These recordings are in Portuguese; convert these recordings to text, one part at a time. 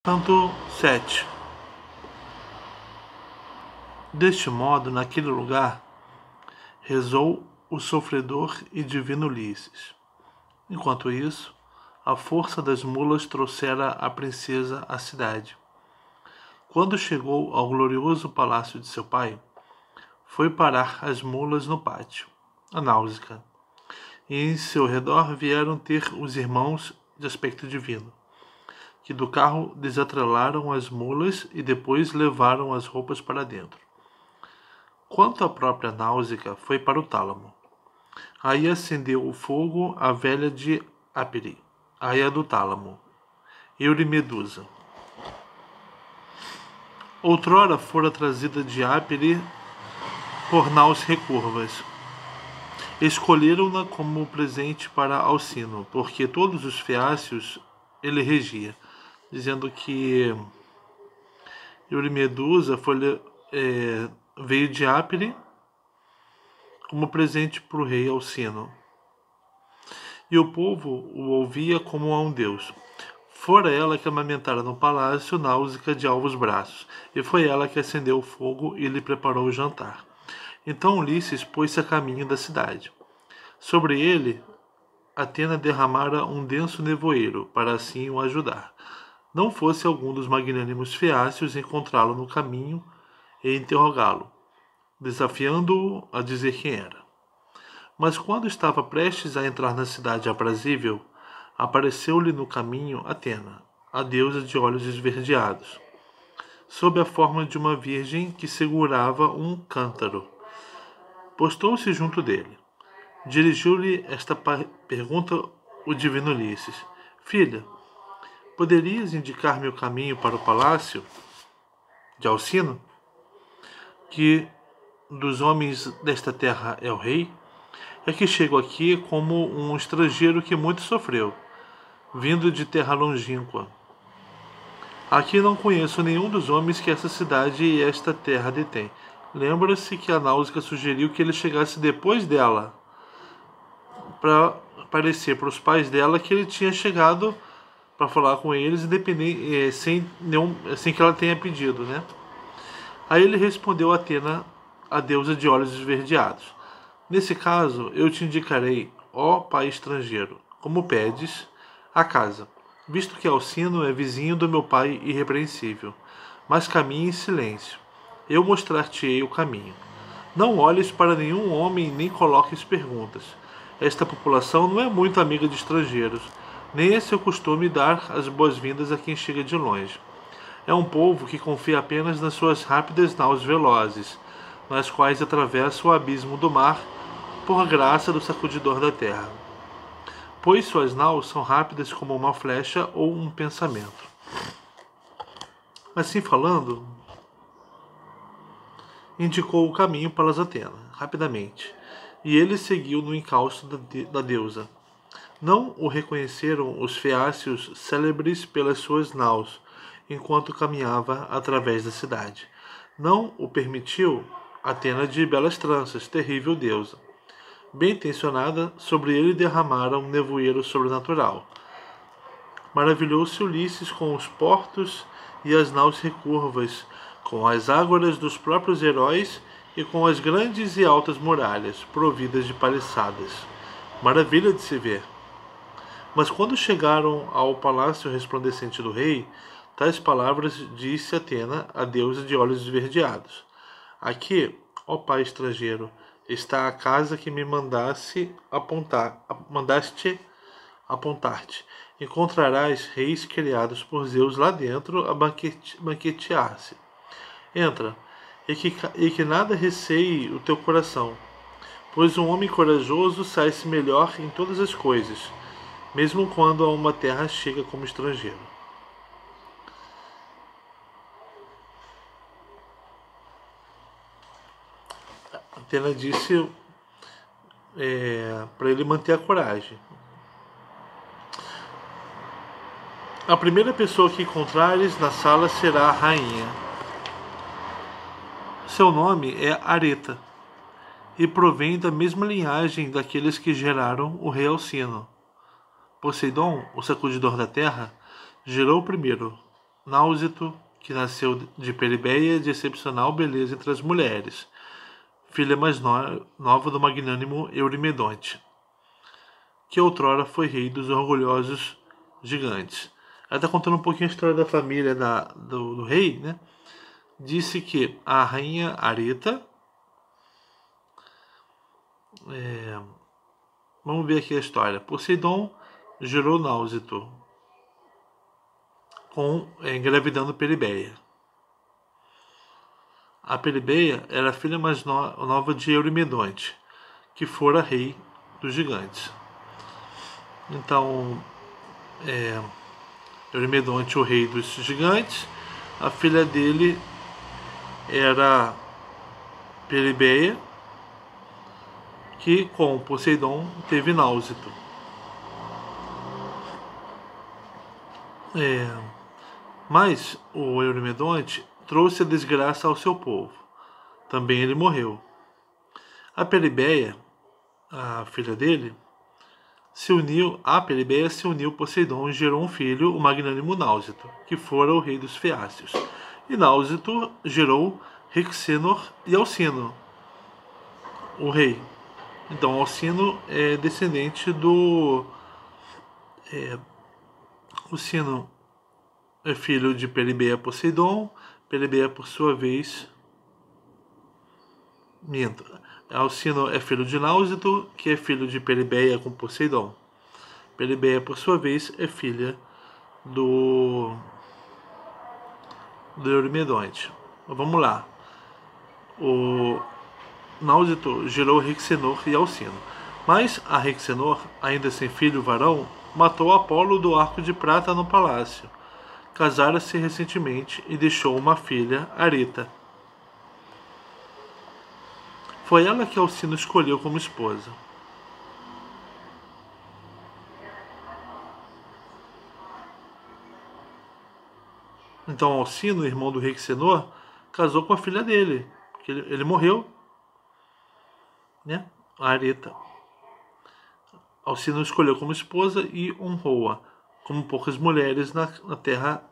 Canto 7. Deste modo, naquele lugar, rezou o sofredor e divino Ulisses. Enquanto isso, a força das mulas trouxera a princesa à cidade. Quando chegou ao glorioso palácio de seu pai, foi parar as mulas no pátio, a Náusica, e em seu redor vieram ter os irmãos de aspecto divino, que do carro desatrelaram as mulas e depois levaram as roupas para dentro. Quanto à própria Náusica, foi para o tálamo. Aí acendeu o fogo a velha de Apire, aia do tálamo, Eurimedusa. Outrora fora trazida de Apire por naus recurvas. Escolheram-na como presente para Alcino, porque todos os feácios ele regia, dizendo que Eurimedusa veio de Apire como presente para o rei Alcino. E o povo o ouvia como a um deus. Fora ela que amamentara no palácio Náusica de alvos braços, e foi ela que acendeu o fogo e lhe preparou o jantar. Então Ulisses pôs-se a caminho da cidade. Sobre ele, Atena derramara um denso nevoeiro, para assim o ajudar. Não fosse algum dos magnânimos feácios encontrá-lo no caminho e interrogá-lo, desafiando-o a dizer quem era. Mas quando estava prestes a entrar na cidade aprazível, apareceu-lhe no caminho Atena, a deusa de olhos esverdeados, sob a forma de uma virgem que segurava um cântaro. Postou-se junto dele. Dirigiu-lhe esta pergunta o divino Ulisses: Filha, poderias indicar-me o caminho para o palácio de Alcino, que dos homens desta terra é o rei? É que chego aqui como um estrangeiro que muito sofreu, vindo de terra longínqua. Aqui não conheço nenhum dos homens que essa cidade e esta terra detém. Lembra-se que a Náusica sugeriu que ele chegasse depois dela, para parecer para os pais dela que ele tinha chegado para falar com eles, sem que ela tenha pedido, né? Aí ele respondeu a Atena, a deusa de olhos esverdeados: Nesse caso, eu te indicarei, ó pai estrangeiro, como pedes, a casa, visto que Alcino é vizinho do meu pai irrepreensível. Mas caminhe em silêncio. Eu mostrar-te-ei o caminho. Não olhes para nenhum homem nem coloques perguntas. Esta população não é muito amiga de estrangeiros, nem é seu costume dar as boas-vindas a quem chega de longe. É um povo que confia apenas nas suas rápidas naus velozes, nas quais atravessa o abismo do mar por graça do sacudidor da terra, pois suas naus são rápidas como uma flecha ou um pensamento. Assim falando, indicou o caminho para as Atenas, rapidamente, e ele seguiu no encalço da deusa. Não o reconheceram os feácios célebres pelas suas naus, enquanto caminhava através da cidade. Não o permitiu Atena de belas tranças, terrível deusa. Bem intencionada, sobre ele derramara um nevoeiro sobrenatural. Maravilhou-se Ulisses com os portos e as naus recurvas, com as ágoras dos próprios heróis e com as grandes e altas muralhas, providas de paliçadas. Maravilha de se ver. Mas quando chegaram ao palácio resplandecente do rei, tais palavras disse Atena, a deusa de olhos esverdeados: Aqui, ó pai estrangeiro, está a casa que me mandaste apontar-te. Encontrarás reis criados por Zeus lá dentro a banquetear-se. Entra, e que nada receie o teu coração, pois um homem corajoso sai-se melhor em todas as coisas, mesmo quando a uma terra chega como estrangeiro. Atena disse para ele manter a coragem. A primeira pessoa que encontrares na sala será a rainha. Seu nome é Areta e provém da mesma linhagem daqueles que geraram o rei Alcino. Poseidon, o sacudidor da terra, gerou primeiro, Náusito, que nasceu de Peribeia, de excepcional beleza entre as mulheres, filha mais nova do magnânimo Eurimedonte, que outrora foi rei dos orgulhosos gigantes. Ela está contando um pouquinho a história da família do rei, né? Disse que a rainha Areta, vamos ver aqui a história. Poseidon gerou Náusito, engravidando Peribeia. A Peribeia era a filha mais nova de Eurimedonte, que fora rei dos gigantes. Então, Eurimedonte, o rei dos gigantes, a filha dele era Peribeia, que com Poseidon teve Náusito. Mas o Eurimedonte trouxe a desgraça ao seu povo. Também ele morreu. A Peribeia, a filha dele, a Peribeia se uniu a Poseidon e gerou um filho, o magnânimo Náusito, que fora o rei dos Feácios. E Náusito gerou Rixenor e Alcino, o rei. Então, Alcino é descendente do... Alcino é filho de Peribeia Poseidon. Peribeia, por sua vez... Alcino é filho de Náusito, que é filho de Peribeia com Poseidon. Peribeia, por sua vez, é filha do Eurimedonte. Vamos lá. O Náusito gerou Rixenor e Alcino. Mas a Rixenor, ainda sem filho varão, matou Apolo do arco de prata no palácio. Casara-se recentemente e deixou uma filha, Areta. Foi ela que Alcino escolheu como esposa. Então Alcino, irmão do rei Rixenor, casou com a filha dele, porque ele morreu, né? A Areta. Alcino escolheu como esposa e honrou-a, como poucas mulheres na terra,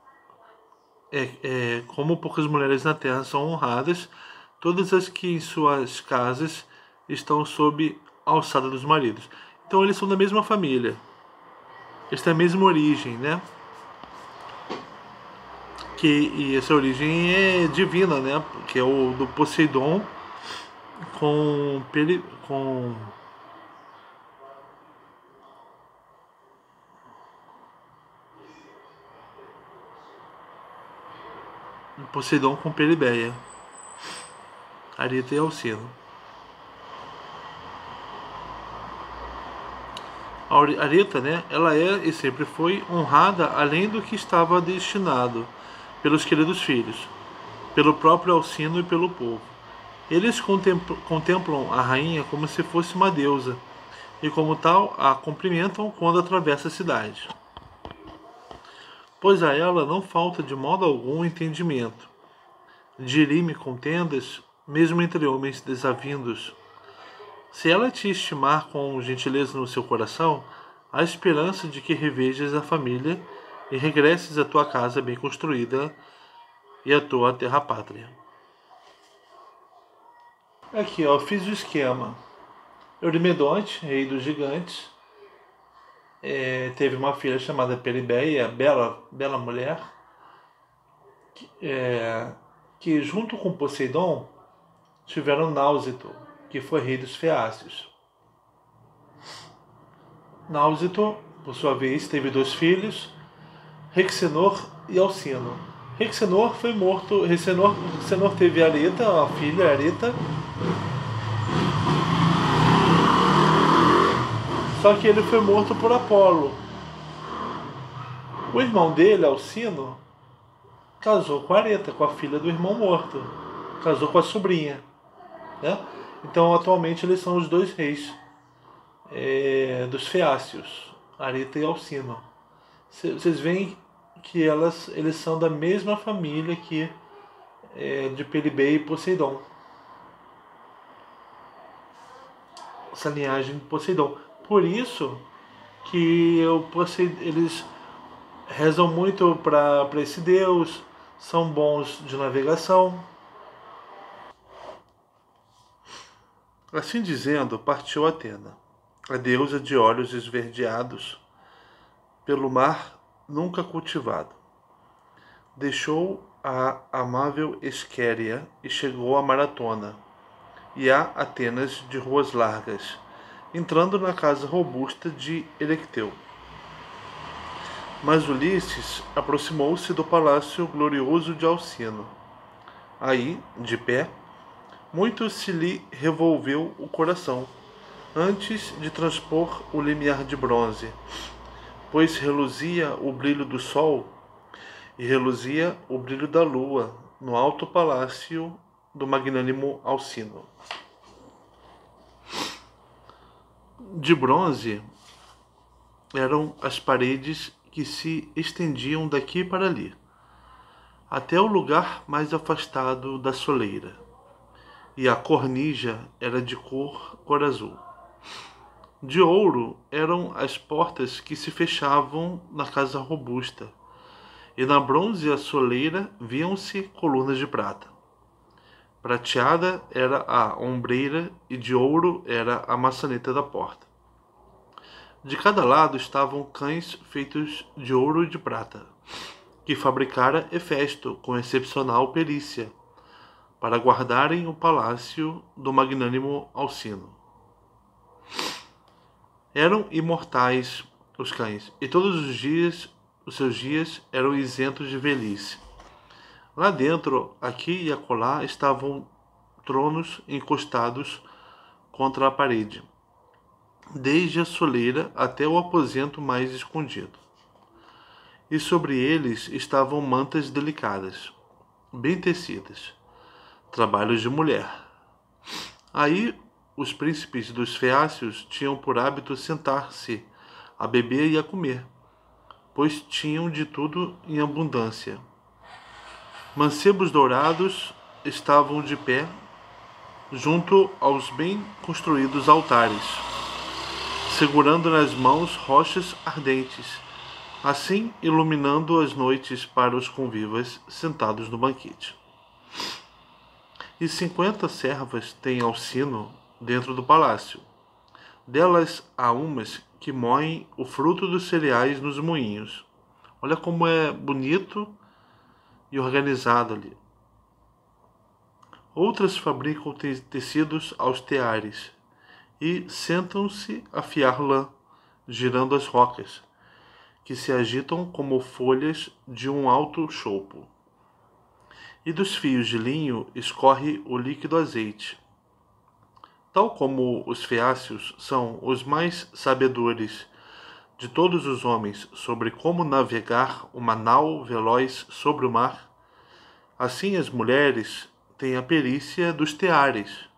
como poucas mulheres na terra são honradas, todas as que em suas casas estão sob a alçada dos maridos. Então eles são da mesma família, eles têm a mesma origem, né? E essa origem é divina, né? Que é o do Poseidon com Poseidon com Peribeia, Areta e Alcino. A Areta, né? Ela é e sempre foi honrada além do que estava destinado pelos queridos filhos, pelo próprio Alcino e pelo povo. Eles contemplam a rainha como se fosse uma deusa, e como tal a cumprimentam quando atravessa a cidade. Pois a ela não falta de modo algum entendimento. Dirime contendas, mesmo entre homens desavindos. Se ela te estimar com gentileza no seu coração, há esperança de que revejas a família e regresses à tua casa bem construída e à tua terra pátria. Aqui, ó, fiz o esquema. Eurimedonte, rei dos gigantes, teve uma filha chamada Peribeia, bela mulher, que junto com Poseidon tiveram Náusito, que foi rei dos Feácios. Náusito, por sua vez, teve 2 filhos, Rixenor e Alcino. Rixenor foi morto. Rixenor teve Areta, uma filha, Areta. Só que ele foi morto por Apolo. O irmão dele, Alcino, casou com Areta, com a filha do irmão morto. Casou com a sobrinha, né? Então, atualmente, eles são os 2 reis dos Feácios, Areta e Alcino. Vocês veem que eles são da mesma família que de Peribeia e Poseidon. Essa linhagem de Poseidon. Por isso que eles rezam muito para esse deus, são bons de navegação. Assim dizendo, partiu Atena, a deusa de olhos esverdeados pelo mar nunca cultivado. Deixou a amável Esquéria e chegou a Maratona e a Atenas de ruas largas, entrando na casa robusta de Erecteu. Mas Ulisses aproximou-se do palácio glorioso de Alcino. Aí, de pé, muito se lhe revolveu o coração, antes de transpor o limiar de bronze, pois reluzia o brilho do sol e reluzia o brilho da lua no alto palácio do magnânimo Alcino. De bronze eram as paredes que se estendiam daqui para ali, até o lugar mais afastado da soleira, e a cornija era de cor azul. De ouro eram as portas que se fechavam na casa robusta, e na bronze a soleira viam-se colunas de prata. Prateada era a ombreira e de ouro era a maçaneta da porta. De cada lado estavam cães feitos de ouro e de prata, que fabricara Hefesto com excepcional perícia, para guardarem o palácio do magnânimo Alcino. Eram imortais os cães, e todos os seus dias eram isentos de velhice. Lá dentro, aqui e acolá, estavam tronos encostados contra a parede, desde a soleira até o aposento mais escondido. E sobre eles estavam mantas delicadas, bem tecidas, trabalhos de mulher. Aí os príncipes dos feácios tinham por hábito sentar-se, a beber e a comer, pois tinham de tudo em abundância. Mancebos dourados estavam de pé junto aos bem construídos altares, segurando nas mãos rochas ardentes, assim iluminando as noites para os convivas sentados no banquete. E 50 servas tem Alcino dentro do palácio. Delas há umas que moem o fruto dos cereais nos moinhos. Olha como é bonito e organizado ali. Outras fabricam tecidos aos teares e sentam-se a fiar lã, girando as rocas, que se agitam como folhas de um alto choupo. E dos fios de linho escorre o líquido azeite. Tal como os feácios são os mais sabedores de todos os homens sobre como navegar uma nau veloz sobre o mar, assim as mulheres têm a perícia dos teares,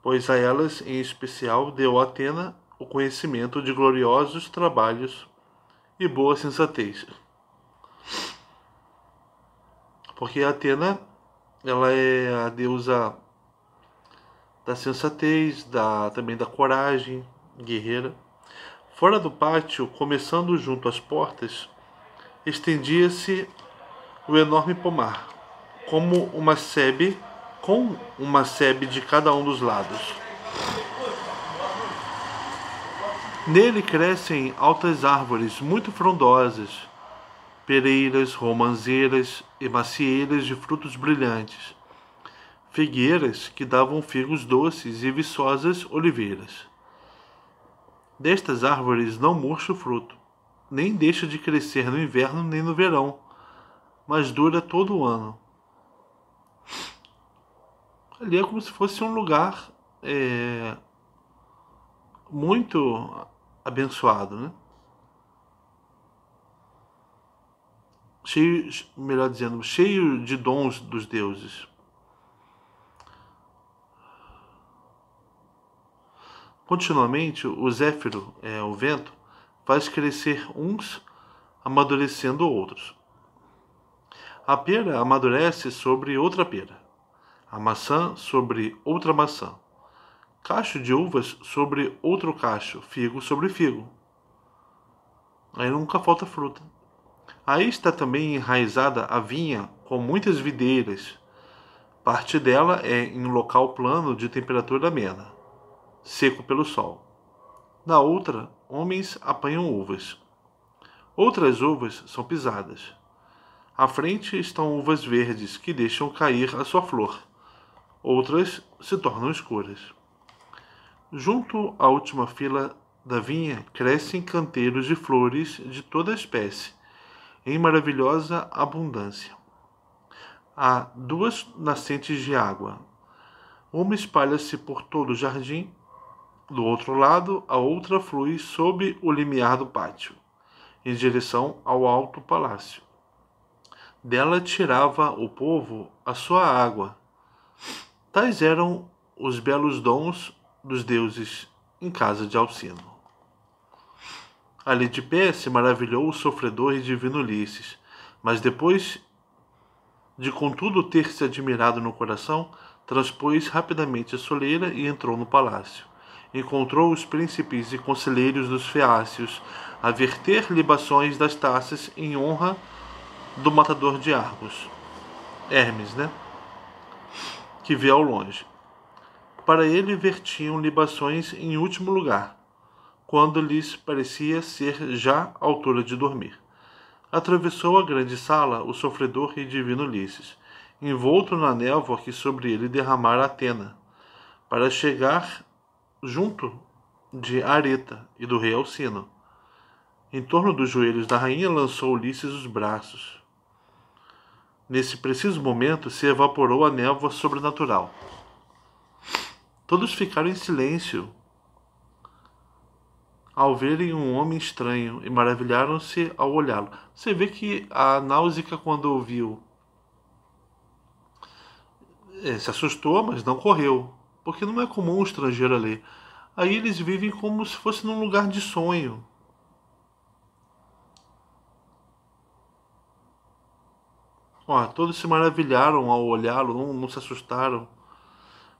pois a elas em especial deu Atena o conhecimento de gloriosos trabalhos e boa sensatez. Porque Atena, ela é a deusa da sensatez, também da coragem guerreira. Fora do pátio, começando junto às portas, estendia-se o enorme pomar, como uma sebe, com uma sebe de cada um dos lados. Nele crescem altas árvores muito frondosas, pereiras, romanzeiras e macieiras de frutos brilhantes, figueiras que davam figos doces e viçosas oliveiras. Destas árvores não murcha o fruto, nem deixa de crescer no inverno nem no verão, mas dura todo o ano. Ali é como se fosse um lugar muito abençoado, né? Cheio, melhor dizendo, cheio de dons dos deuses. Continuamente, o zéfiro, o vento, faz crescer uns, amadurecendo outros. A pera amadurece sobre outra pera, a maçã sobre outra maçã, cacho de uvas sobre outro cacho, figo sobre figo. aí nunca falta fruta. Aí está também enraizada a vinha com muitas videiras. Parte dela é em um local plano de temperatura amena, seco pelo sol. Na outra, homens apanham uvas. Outras uvas são pisadas. À frente estão uvas verdes que deixam cair a sua flor. Outras se tornam escuras. Junto à última fila da vinha crescem canteiros de flores de toda espécie, em maravilhosa abundância. Há 2 nascentes de água. Uma espalha-se por todo o jardim. Do outro lado, a outra flui sob o limiar do pátio, em direção ao alto palácio. Dela tirava o povo a sua água. Tais eram os belos dons dos deuses em casa de Alcino. Ali de pé se maravilhou o sofredor e divino Ulisses, mas depois de contudo ter se admirado no coração, transpôs rapidamente a soleira e entrou no palácio. Encontrou os príncipes e conselheiros dos feácios a verter libações das taças em honra do matador de Argos, Hermes, que vê ao longe. Para ele vertiam libações em último lugar, quando lhes parecia ser já a altura de dormir. Atravessou a grande sala o sofredor e divino Ulisses, envolto na névoa que sobre ele derramara Atena, para chegar junto de Areta e do rei Alcino. Em torno dos joelhos da rainha lançou Ulisses os braços. Nesse preciso momento se evaporou a névoa sobrenatural. Todos ficaram em silêncio ao verem um homem estranho e maravilharam-se ao olhá-lo. Você vê que a Náusica, quando ouviu, se assustou, mas não correu, porque não é comum um estrangeiro ali. Aí eles vivem como se fosse num lugar de sonho. Todos se maravilharam ao olhá-lo, não se assustaram.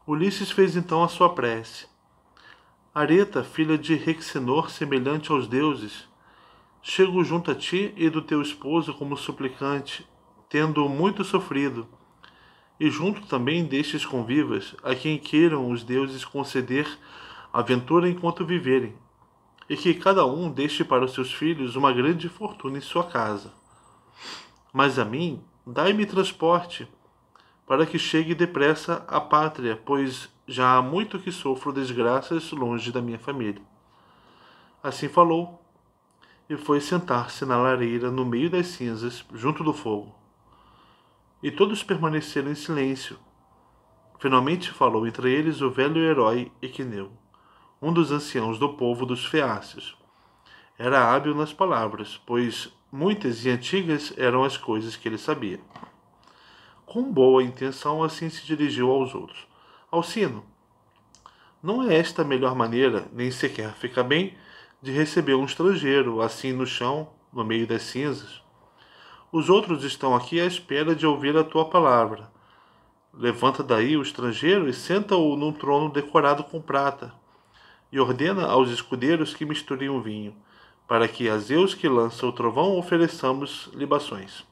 Ulisses fez então a sua prece. Areta, filha de Rexenor, semelhante aos deuses, chego junto a ti e do teu esposo como suplicante, tendo muito sofrido, e junto também destes convivas, a quem queiram os deuses conceder aventura enquanto viverem, e que cada um deixe para os seus filhos uma grande fortuna em sua casa. Mas a mim, dai-me transporte, para que chegue depressa à pátria, pois já há muito que sofro desgraças longe da minha família. Assim falou, e foi sentar-se na lareira no meio das cinzas, junto do fogo. E todos permaneceram em silêncio. Finalmente falou entre eles o velho herói Equineu, um dos anciãos do povo dos feácios. Era hábil nas palavras, pois muitas e antigas eram as coisas que ele sabia. Com boa intenção, assim se dirigiu aos outros. Alcino, não é esta a melhor maneira, nem sequer fica bem, de receber um estrangeiro, assim no chão, no meio das cinzas? Os outros estão aqui à espera de ouvir a tua palavra. Levanta daí o estrangeiro e senta-o num trono decorado com prata, e ordena aos escudeiros que misturem o vinho, para que a Zeus que lança o trovão ofereçamos libações.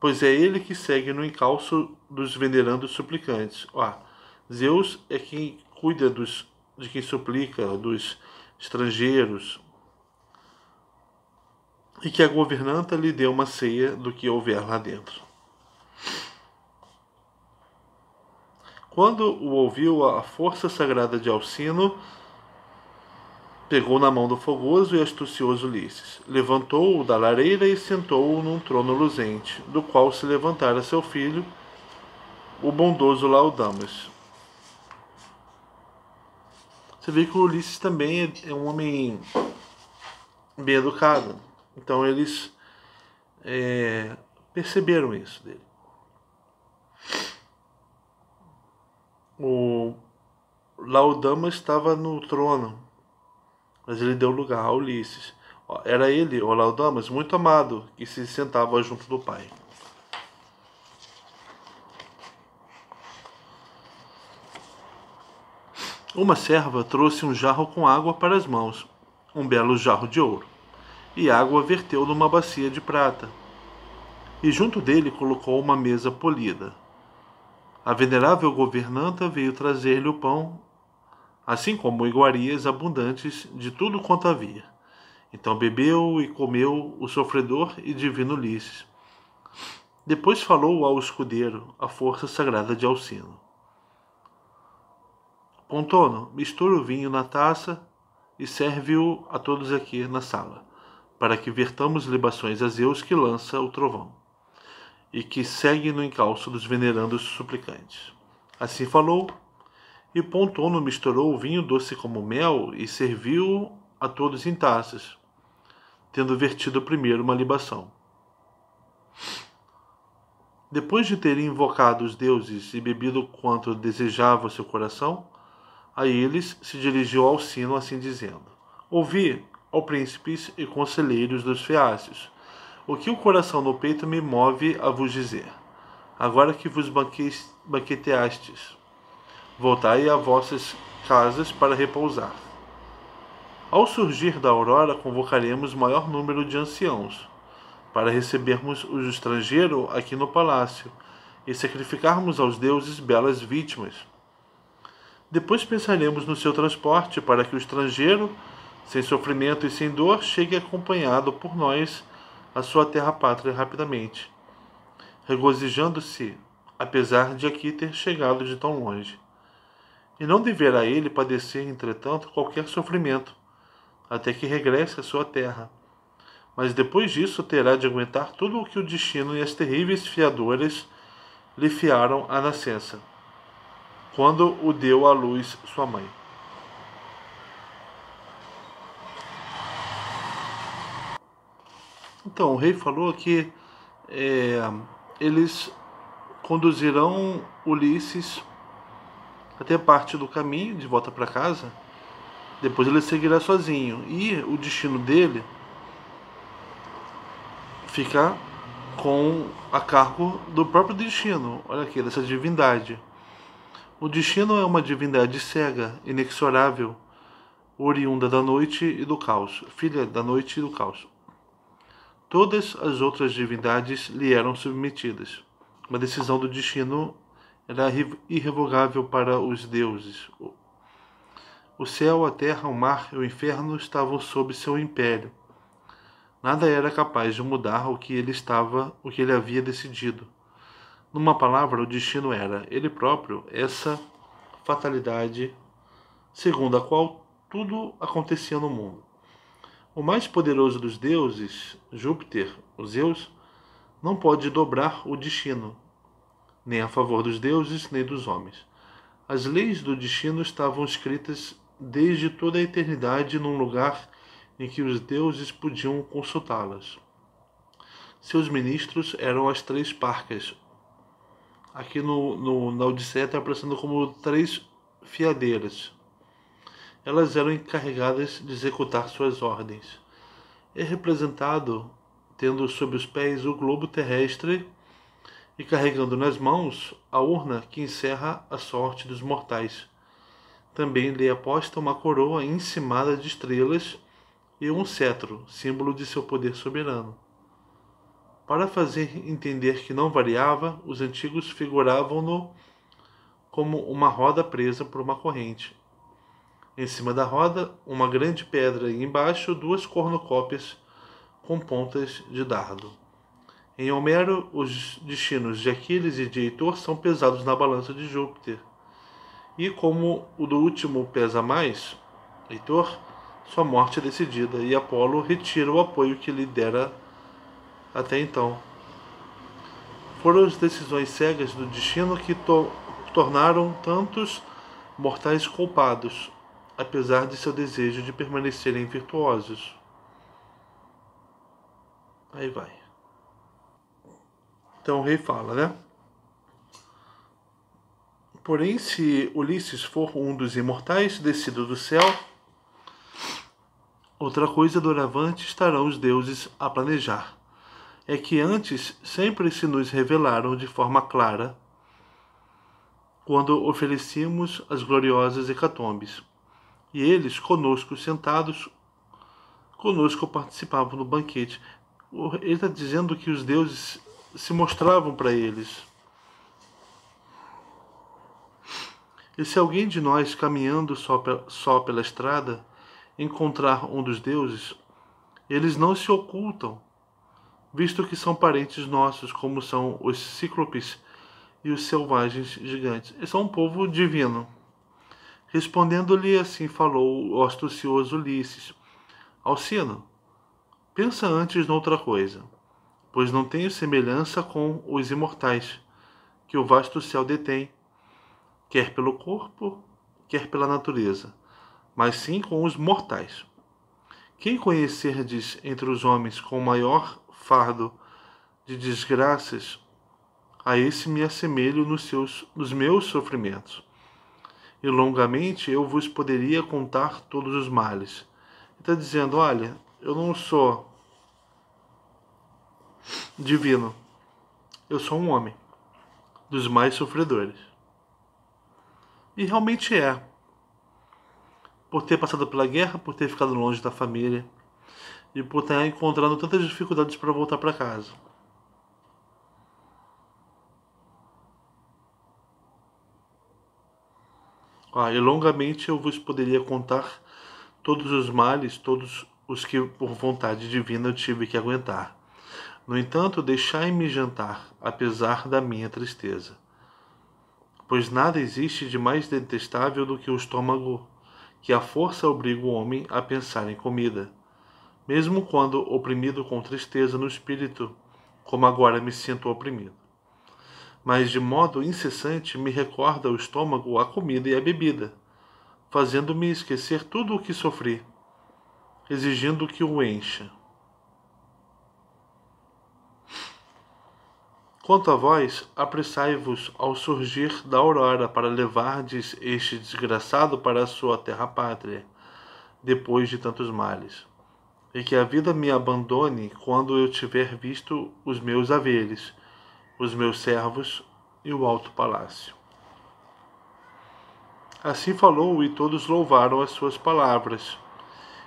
Pois é ele que segue no encalço dos venerandos suplicantes. Zeus é quem cuida de quem suplica, dos estrangeiros, e que a governanta lhe dê uma ceia do que houver lá dentro. Quando o ouviu, a força sagrada de Alcino pegou na mão do fogoso e astucioso Ulisses, levantou-o da lareira e sentou-o num trono luzente, do qual se levantara seu filho, o bondoso Laodamas. Você vê que o Ulisses também é um homem bem educado. Então eles perceberam isso dele. O Laodamas estava no trono, mas ele deu lugar a Ulisses. Era ele, o Laodamas, muito amado, que se sentava junto do pai. Uma serva trouxe um jarro com água para as mãos. um belo jarro de ouro, e água verteu numa bacia de prata, e junto dele colocou uma mesa polida. A venerável governanta veio trazer-lhe o pão, assim como iguarias abundantes de tudo quanto havia. Então bebeu e comeu o sofredor e divino Ulisses. Depois falou ao escudeiro, a força sagrada de Alcino. Pontono, mistura o vinho na taça e serve-o a todos aqui na sala, para que vertamos libações a Zeus que lança o trovão, e que segue no encalço dos venerandos suplicantes. Assim falou, e Pontono misturou o vinho doce como mel e serviu a todos em taças, tendo vertido primeiro uma libação. Depois de ter invocado os deuses e bebido quanto desejava o seu coração, a eles se dirigiu ao sino, assim dizendo: Ouvi, ó príncipes e conselheiros dos feácios, o que o coração no peito me move a vos dizer. Agora que vos banqueteastes, voltai a vossas casas para repousar. Ao surgir da aurora, convocaremos o maior número de anciãos, para recebermos o estrangeiro aqui no palácio e sacrificarmos aos deuses belas vítimas. Depois pensaremos no seu transporte para que o estrangeiro, sem sofrimento e sem dor, chegue acompanhado por nós à sua terra-pátria rapidamente, regozijando-se, apesar de aqui ter chegado de tão longe. E não deverá ele padecer, entretanto, qualquer sofrimento, até que regresse à sua terra. Mas depois disso terá de aguentar tudo o que o destino e as terríveis fiadoras lhe fiaram à nascença, quando o deu à luz sua mãe. Então, o rei falou que eles conduzirão Ulisses até parte do caminho de volta para casa, depois ele seguirá sozinho, e o destino dele fica a cargo do próprio destino. Olha aqui, dessa divindade. O destino é uma divindade cega, inexorável, oriunda da noite e do caos, filha da noite e do caos. Todas as outras divindades lhe eram submetidas. Uma decisão do destino era irrevogável para os deuses. O céu, a terra, o mar e o inferno estavam sob seu império. Nada era capaz de mudar o que ele havia decidido. Numa palavra, o destino era, ele próprio, essa fatalidade segundo a qual tudo acontecia no mundo. O mais poderoso dos deuses, Júpiter, o Zeus, não pode dobrar o destino, nem a favor dos deuses, nem dos homens. As leis do destino estavam escritas desde toda a eternidade num lugar em que os deuses podiam consultá-las. Seus ministros eram as três parcas. Aqui na Odisseia está aparecendo como três fiadeiras. Elas eram encarregadas de executar suas ordens. É representado tendo sob os pés o globo terrestre e carregando nas mãos a urna que encerra a sorte dos mortais. Também lhe aposta uma coroa encimada de estrelas e um cetro, símbolo de seu poder soberano. Para fazer entender que não variava, os antigos figuravam-no como uma roda presa por uma corrente. Em cima da roda, uma grande pedra e embaixo duas cornucópias com pontas de dardo. Em Homero, os destinos de Aquiles e de Heitor são pesados na balança de Júpiter. E como o do último pesa mais, Heitor, sua morte é decidida e Apolo retira o apoio que lhe dera até então. Foram as decisões cegas do destino que tornaram tantos mortais culpados, apesar de seu desejo de permanecerem virtuosos. Aí vai. Então o rei fala, né? Porém, se Ulisses for um dos imortais descido do céu, outra coisa doravante estarão os deuses a planejar. É que antes sempre se nos revelaram de forma clara quando oferecíamos as gloriosas hecatombes. E eles, conosco sentados, conosco participavam do banquete. Ele está dizendo que os deuses se mostravam para eles. E se alguém de nós, caminhando só pela estrada, encontrar um dos deuses, eles não se ocultam, visto que são parentes nossos, como são os cíclopes e os selvagens gigantes. Eles são um povo divino. Respondendo-lhe assim falou o astucioso Ulisses: Alcino, pensa antes noutra coisa, pois não tenho semelhança com os imortais, que o vasto céu detém, quer pelo corpo, quer pela natureza, mas sim com os mortais. Quem conhecerdes entre os homens com maior fardo de desgraças, a esse me assemelho nos meus sofrimentos. E longamente eu vos poderia contar todos os males. Ele está dizendo, olha, eu não sou divino, eu sou um homem, dos mais sofredores. E realmente é. Por ter passado pela guerra, por ter ficado longe da família e por estar encontrando tantas dificuldades para voltar para casa. E longamente eu vos poderia contar todos os males, todos os que por vontade divina eu tive que aguentar. No entanto, deixai-me jantar, apesar da minha tristeza. Pois nada existe de mais detestável do que o estômago, que a força obriga o homem a pensar em comida, mesmo quando oprimido com tristeza no espírito, como agora me sinto oprimido. Mas de modo incessante me recorda o estômago a comida e a bebida, fazendo-me esquecer tudo o que sofri, exigindo que o encha. Quanto a vós, apressai-vos ao surgir da aurora para levardes este desgraçado para a sua terra-pátria, depois de tantos males, e que a vida me abandone quando eu tiver visto os meus haveres, os meus servos e o alto palácio. Assim falou e todos louvaram as suas palavras,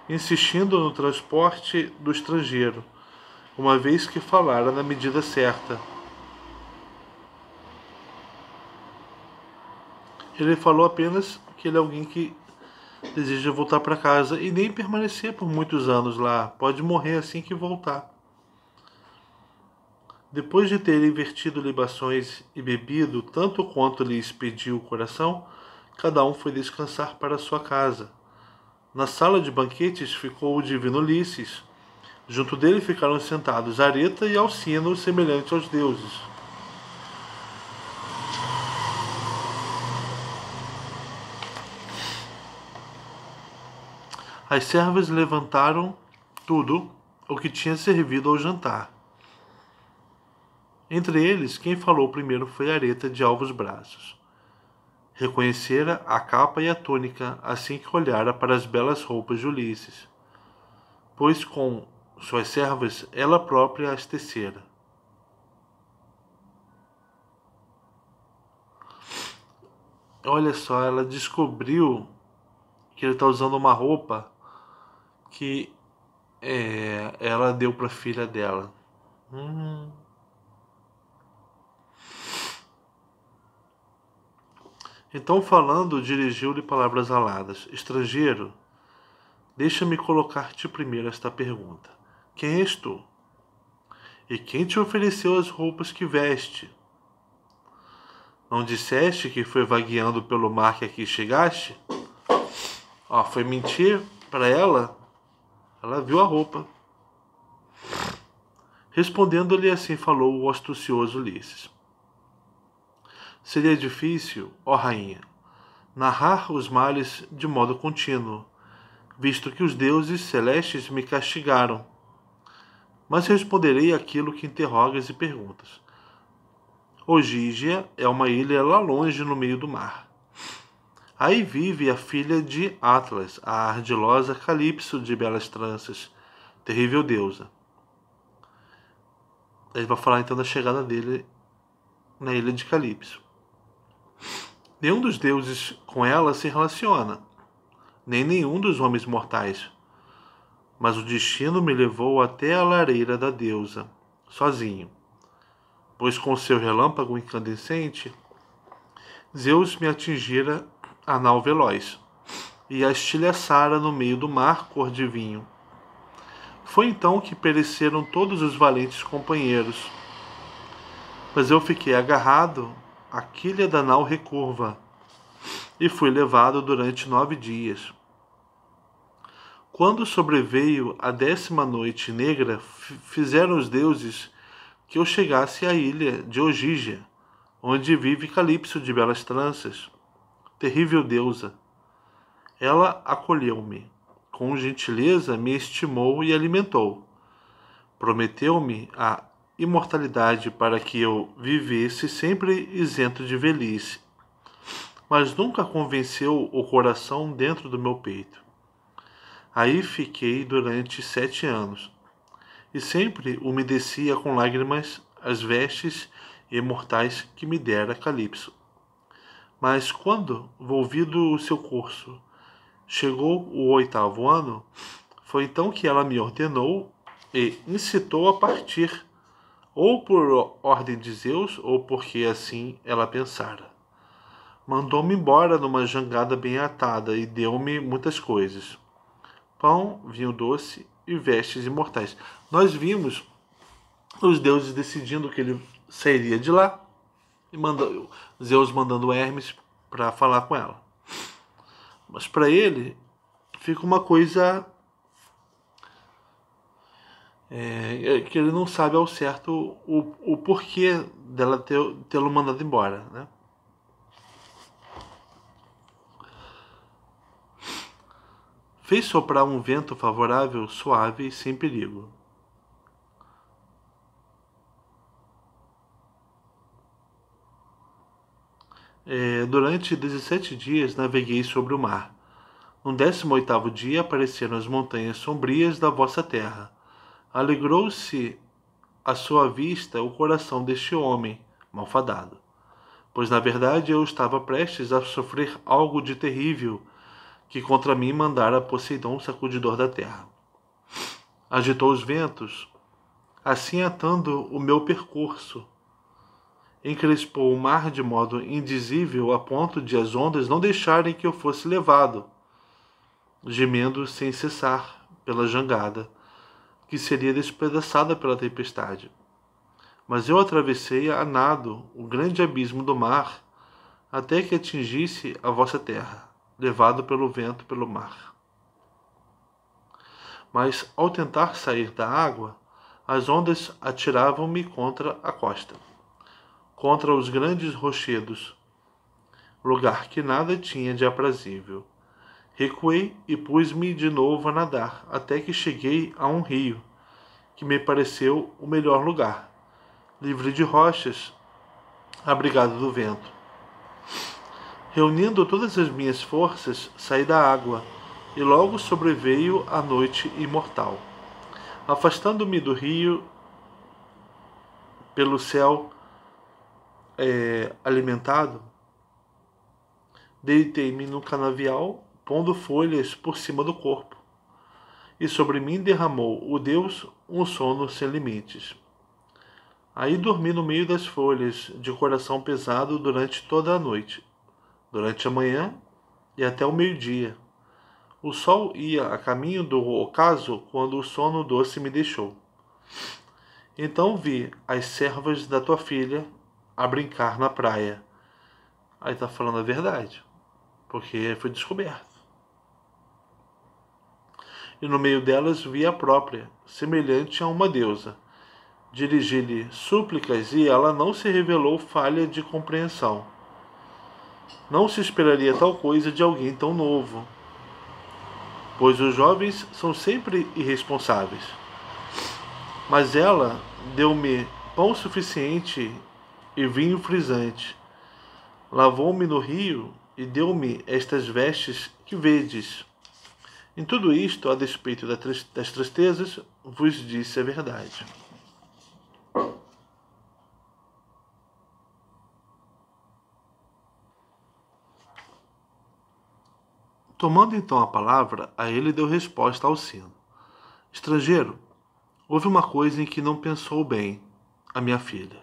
insistindo no transporte do estrangeiro, uma vez que falara na medida certa. Ele falou apenas que ele é alguém que deseja voltar para casa e nem permanecer por muitos anos lá. Pode morrer assim que voltar. Depois de terem vertido libações e bebido tanto quanto lhes pediu o coração, cada um foi descansar para sua casa. Na sala de banquetes ficou o divino Ulisses. Junto dele ficaram sentados Areta e Alcino, semelhantes aos deuses. As servas levantaram tudo o que tinha servido ao jantar. Entre eles, quem falou primeiro foi Areta, de alvos braços. Reconhecera a capa e a túnica assim que olhara para as belas roupas de Ulisses, pois com suas servas ela própria as tecera. Olha só, ela descobriu que ele está usando uma roupa que ela deu para a filha dela. Então, falando, dirigiu-lhe palavras aladas: Estrangeiro, deixa-me colocar-te primeiro esta pergunta: Quem és tu? E quem te ofereceu as roupas que veste? Não disseste que foi vagueando pelo mar que aqui chegaste? Foi mentir para ela? Ela viu a roupa. Respondendo-lhe assim falou o astucioso Ulisses: Seria difícil, ó rainha, narrar os males de modo contínuo, visto que os deuses celestes me castigaram. Mas responderei aquilo que interrogas e perguntas. Ogígia é uma ilha lá longe no meio do mar. Aí vive a filha de Atlas, a ardilosa Calipso de belas tranças, terrível deusa. Ele vai falar então da chegada dele na ilha de Calipso. Nenhum dos deuses com ela se relaciona, nem nenhum dos homens mortais. mas o destino me levou até a lareira da deusa, sozinho, pois com seu relâmpago incandescente, Zeus me atingira a nau veloz e a estilhaçara no meio do mar cor de vinho. Foi então que pereceram todos os valentes companheiros, mas eu fiquei agarrado à quilha da nau recurva e fui levado durante 9 dias. Quando sobreveio a 10ª noite negra, fizeram os deuses que eu chegasse à ilha de Ogígia, onde vive Calipso de belas tranças, terrível deusa. Ela acolheu-me, com gentileza me estimou e alimentou. Prometeu-me a imortalidade para que eu vivesse sempre isento de velhice, mas nunca convenceu o coração dentro do meu peito. Aí fiquei durante 7 anos, e sempre umedecia com lágrimas as vestes imortais que me dera Calipso. Mas quando, volvido o seu curso, chegou o 8º ano, foi então que ela me ordenou e incitou a partir, ou por ordem de Zeus, ou porque assim ela pensara. Mandou-me embora numa jangada bem atada e deu-me muitas coisas: pão, vinho doce e vestes imortais. Nós vimos os deuses decidindo que ele sairia de lá e Zeus mandando Hermes para falar com ela. Mas para ele fica uma coisa que ele não sabe ao certo o porquê dela tê-lo mandado embora, né? Fez soprar um vento favorável, suave e sem perigo. Durante 17 dias naveguei sobre o mar. No 18º dia apareceram as montanhas sombrias da vossa terra. Alegrou-se à sua vista o coração deste homem malfadado, pois na verdade eu estava prestes a sofrer algo de terrível que contra mim mandara Poseidon, sacudidor da terra. Agitou os ventos, assim atando o meu percurso. Encrespou o mar de modo indizível a ponto de as ondas não deixarem que eu fosse levado, gemendo sem cessar pela jangada, que seria despedaçada pela tempestade. Mas eu atravessei a nado o grande abismo do mar, até que atingisse a vossa terra, levado pelo vento pelo mar. Mas ao tentar sair da água, as ondas atiravam-me contra a costa, contra os grandes rochedos, lugar que nada tinha de aprazível. Recuei e pus-me de novo a nadar, até que cheguei a um rio, que me pareceu o melhor lugar, livre de rochas, abrigado do vento. Reunindo todas as minhas forças, saí da água, e logo sobreveio a noite imortal. Afastando-me do rio pelo céu alimentado, deitei-me no canavial, pondo folhas por cima do corpo, e sobre mim derramou o Deus um sono sem limites. Aí dormi no meio das folhas, de coração pesado durante toda a noite, durante a manhã e até o meio-dia. O sol ia a caminho do ocaso quando o sono doce me deixou. Então vi as servas da tua filha a brincar na praia. Aí está falando a verdade, porque foi descoberto. E no meio delas vi a própria, semelhante a uma deusa. Dirigi-lhe súplicas e ela não se revelou falha de compreensão. Não se esperaria tal coisa de alguém tão novo, pois os jovens são sempre irresponsáveis. Mas ela deu-me pão suficiente e vinho frisante, lavou-me no rio e deu-me estas vestes que vedes. Em tudo isto, a despeito das tristezas, vos disse a verdade. Tomando então a palavra, a ele deu resposta ao sino. Estrangeiro, houve uma coisa em que não pensou bem a minha filha,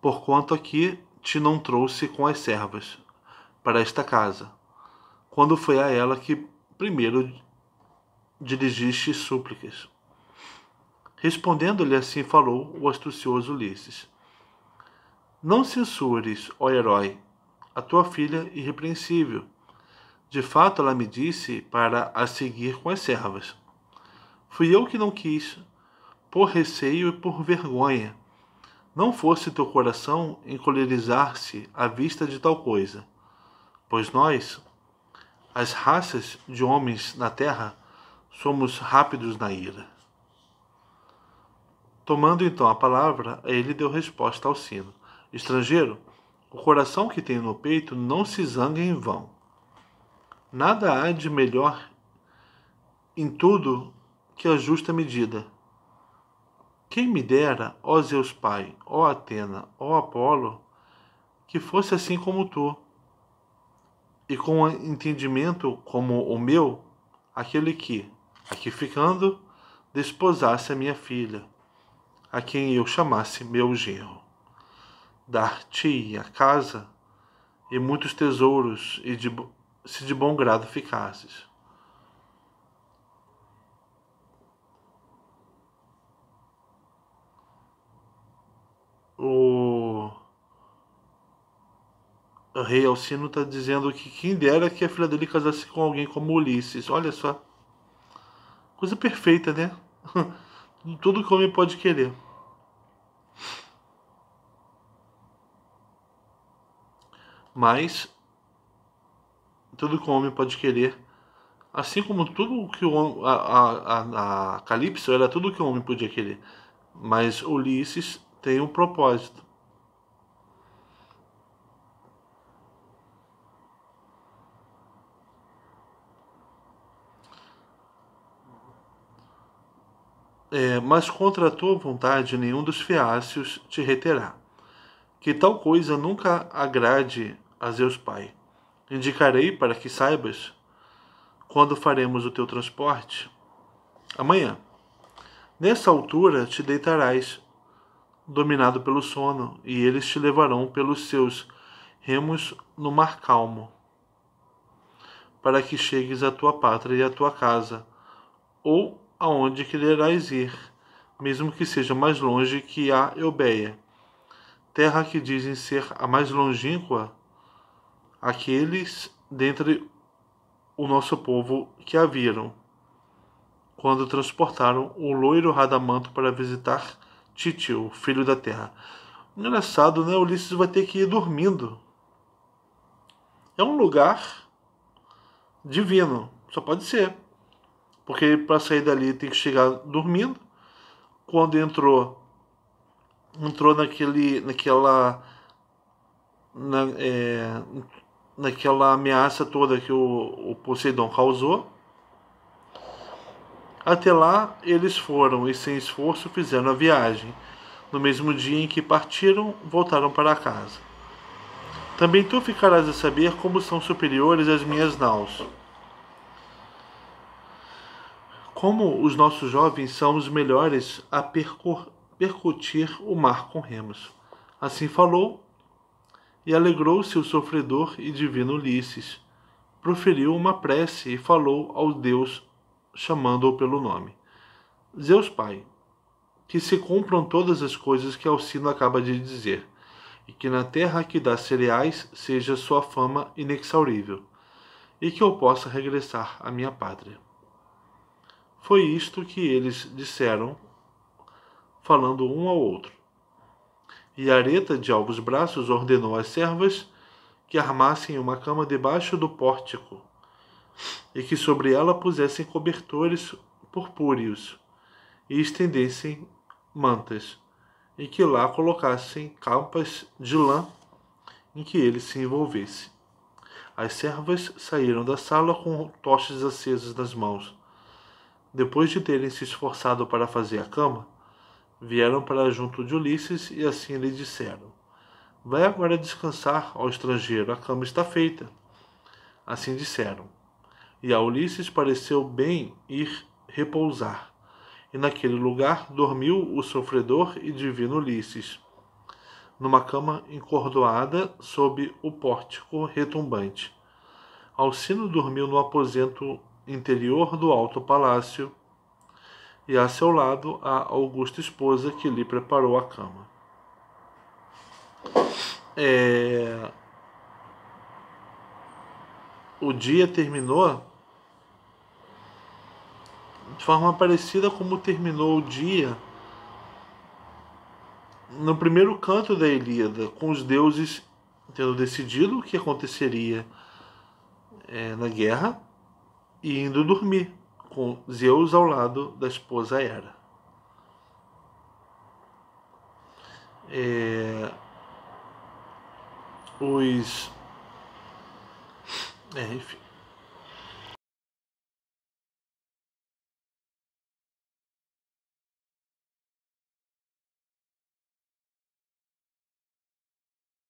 porquanto aqui te não trouxe com as servas para esta casa, quando foi a ela que primeiro dirigiste súplicas. Respondendo-lhe assim falou o astucioso Ulisses. Não censures, ó herói, a tua filha irrepreensível. De fato, ela me disse para a seguir com as servas. Fui eu que não quis, por receio e por vergonha. Não fosse teu coração encolerizar-se à vista de tal coisa, pois nós, as raças de homens na terra, somos rápidos na ira. Tomando então a palavra, ele deu resposta ao sino. Estrangeiro, o coração que tenho no peito não se zanga em vão. Nada há de melhor em tudo que a justa medida. Quem me dera, ó Zeus Pai, ó Atena, ó Apolo, que fosse assim como tu, e com entendimento como o meu, aquele que, aqui ficando, desposasse a minha filha, a quem eu chamasse meu genro. Dar-te a casa e muitos tesouros, e se de bom grado ficasses. O rei Alcino está dizendo que quem dera que a filha dele casasse com alguém como Ulisses. Olha só. Coisa perfeita, né? Tudo que o homem pode querer. Mas, tudo que o homem pode querer, assim como tudo que o homem, a Calypso era tudo que o homem podia querer. Mas Ulisses tem um propósito. Mas contra a tua vontade nenhum dos feácios te reterá. Que tal coisa nunca agrade a Zeus Pai. Indicarei para que saibas quando faremos o teu transporte. Amanhã. Nessa altura te deitarás, dominado pelo sono, e eles te levarão pelos seus remos no mar calmo, para que chegues à tua pátria e à tua casa, ou aonde quererás ir, mesmo que seja mais longe que a Eubeia, terra que dizem ser a mais longínqua, aqueles dentre o nosso povo que a viram, quando transportaram o loiro Radamanto para visitar Títio, filho da terra. Engraçado, né? Ulisses vai ter que ir dormindo. É um lugar divino, só pode ser. Porque para sair dali tem que chegar dormindo. Quando entrou naquela ameaça toda que o Poseidon causou. Até lá eles foram e sem esforço fizeram a viagem. No mesmo dia em que partiram, voltaram para casa. Também tu ficarás a saber como são superiores as minhas naus. Como os nossos jovens são os melhores a percutir o mar com remos. Assim falou, e alegrou-se o sofredor e divino Ulisses. Proferiu uma prece e falou ao Deus, chamando-o pelo nome. Zeus Pai, que se cumpram todas as coisas que Alcino acaba de dizer, e que na terra que dá cereais seja sua fama inexaurível, e que eu possa regressar à minha pátria. Foi isto que eles disseram, falando um ao outro. E Areta, de alvos braços, ordenou às servas que armassem uma cama debaixo do pórtico, e que sobre ela pusessem cobertores purpúreos, e estendessem mantas, e que lá colocassem capas de lã em que ele se envolvesse. As servas saíram da sala com tochas acesas nas mãos. Depois de terem se esforçado para fazer a cama, vieram para junto de Ulisses e assim lhe disseram: Vai agora descansar, ó estrangeiro, a cama está feita. Assim disseram. E a Ulisses pareceu bem ir repousar, e naquele lugar dormiu o sofredor e divino Ulisses, numa cama encordoada sob o pórtico retumbante. Alcino dormiu no aposento interior do alto palácio, e a seu lado a augusta esposa que lhe preparou a cama. O dia terminou de forma parecida como terminou o dia no primeiro canto da Ilíada, com os deuses tendo decidido o que aconteceria na guerra e indo dormir, com Zeus ao lado da esposa Hera. Enfim.